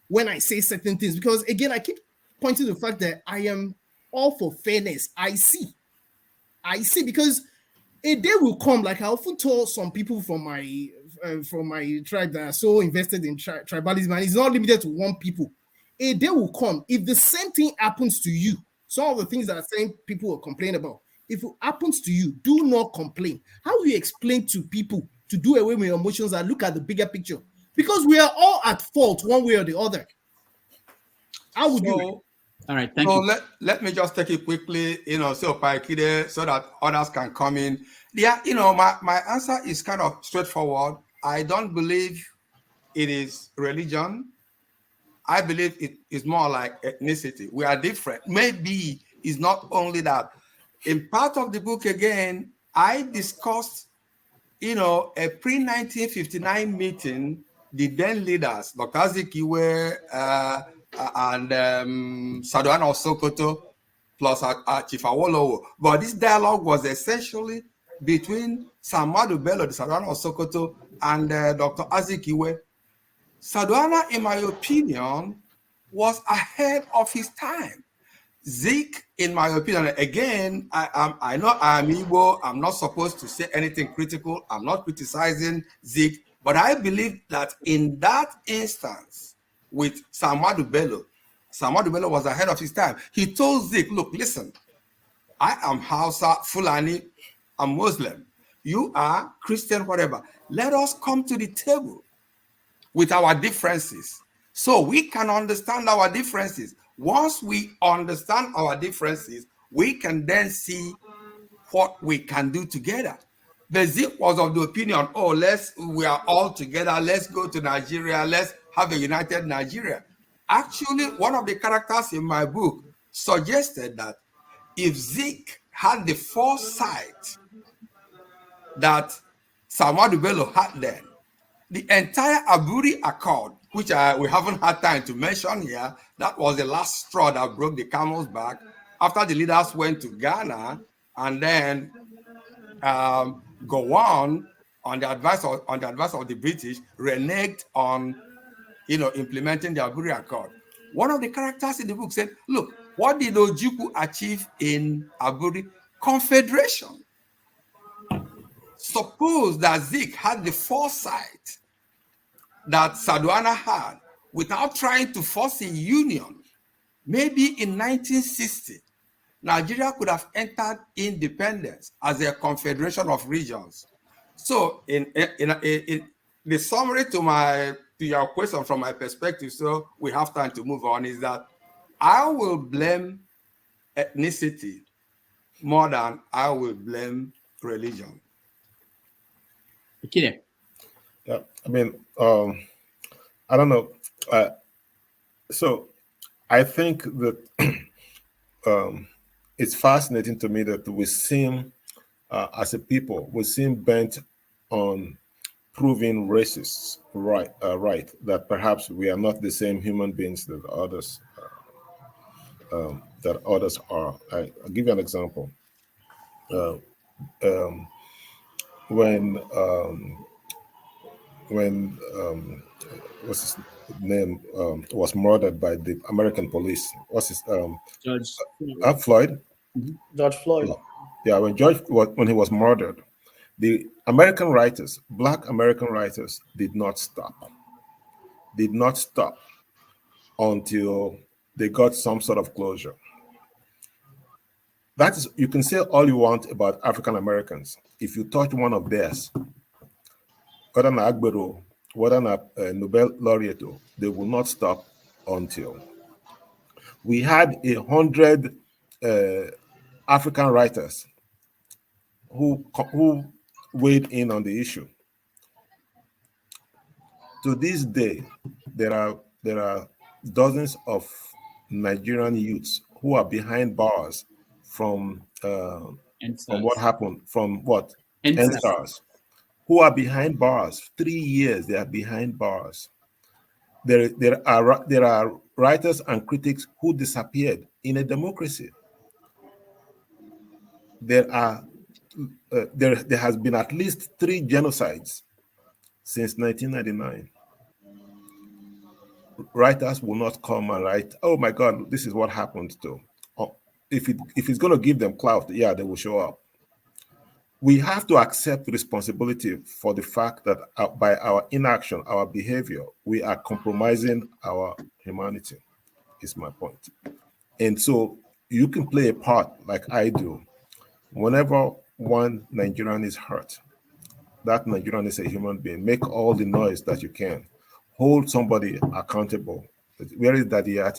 when I say certain things, because again, I keep pointing to the fact that I am all for fairness. I see, because a day will come, like I often told some people from my tribe that are so invested in tribalism, and it's not limited to one people. A day will come, if the same thing happens to you, some of the things that are saying people will complain about, if it happens to you, do not complain. How do you explain to people to do away with your emotions and look at the bigger picture? Because we are all at fault one way or the other. How would you? All right, thank So you. let me just take it quickly, so Paikide, so that others can come in. Yeah, my answer is kind of straightforward. I don't believe it is religion. I believe it is more like ethnicity. We are different. Maybe it's not only that. In part of the book, again, I discussed, a pre-1959 meeting, the then leaders, Dr. Azikiwe and Saduana of Sokoto, plus Chief Awolowo. But this dialogue was essentially between Samadu Bello, the Saduana of Sokoto, and Dr. Azikiwe. Saduana, in my opinion, was ahead of his time. Zeke, in my opinion, again, I know I'm Igbo. I'm not supposed to say anything critical. I'm not criticizing Zeke, but I believe that in that instance with Samadu Bello was ahead of his time. He told Zeke, look, listen, I am Hausa, Fulani, I'm Muslim. You are Christian, whatever. Let us come to the table with our differences so we can understand our differences. Once we understand our differences, we can then see what we can do together. The Zeke was of the opinion, we are all together, let's go to Nigeria, let's have a united Nigeria. Actually, one of the characters in my book suggested that if Zeke had the foresight that Samadu Bello had then, the entire Aburi Accord, which we haven't had time to mention here, that was the last straw that broke the camel's back after the leaders went to Ghana and then Gowon, on the advice of the British, reneged on implementing the Aburi Accord. One of the characters in the book said, look, what did Ojukwu achieve in Aburi? Confederation. Suppose that Zeke had the foresight that Saduana had without trying to force a union. Maybe in 1960, Nigeria could have entered independence as a confederation of regions. So in the summary to your question from my perspective, so we have time to move on, is that I will blame ethnicity more than I will blame religion. Okay. Yeah, I mean, I don't know. So I think that it's fascinating to me that we seem, as a people, we seem bent on proving racists right, that perhaps we are not the same human beings that others are. I'll give you an example. When what's his name was murdered by the American police. What's his George Floyd? George Floyd. Yeah, when he was murdered, the American writers, Black American writers, did not stop. Did not stop until they got some sort of closure. That is, you can say all you want about African Americans. If you touch one of theirs, whether an Agbero, whether a Nobel laureate, they will not stop until. We had 100 African writers who weighed in on the issue. To this day, there are dozens of Nigerian youths who are behind bars from what happened, from what? NSARS. Who are behind bars. 3 years they are behind bars. There are writers and critics who disappeared in a democracy. There has been at least 3 genocides since 1999. writers will not come and write, oh my God, this is what happened to. Or if it's going to give them clout, yeah, they will show up. We have to accept responsibility for the fact that by our inaction, our behavior, we are compromising our humanity, is my point. And so you can play a part like I do. Whenever one Nigerian is hurt, that Nigerian is a human being. Make all the noise that you can. Hold somebody accountable. Where is Daddy? I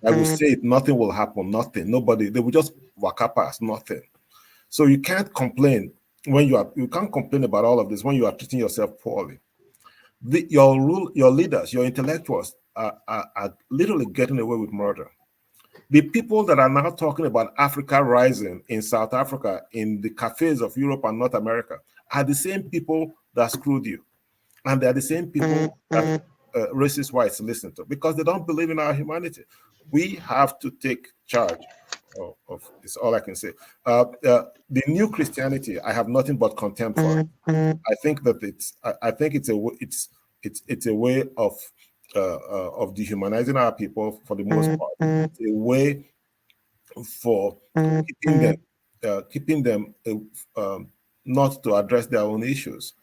will say it, nothing will happen, nothing. Nobody, they will just walk up past, nothing. So you can't complain when you can't complain about all of this when you are treating yourself poorly. Your leaders, your intellectuals are literally getting away with murder. The people that are now talking about Africa rising in South Africa, in the cafes of Europe and North America, are the same people that screwed you. And they're the same people that racist whites listen to, because they don't believe in our humanity. We have to take charge of it's all I can say. The new Christianity, I have nothing but contempt for it. I think that it's a way of dehumanizing our people for the most part. It's a way for keeping them not to address their own issues.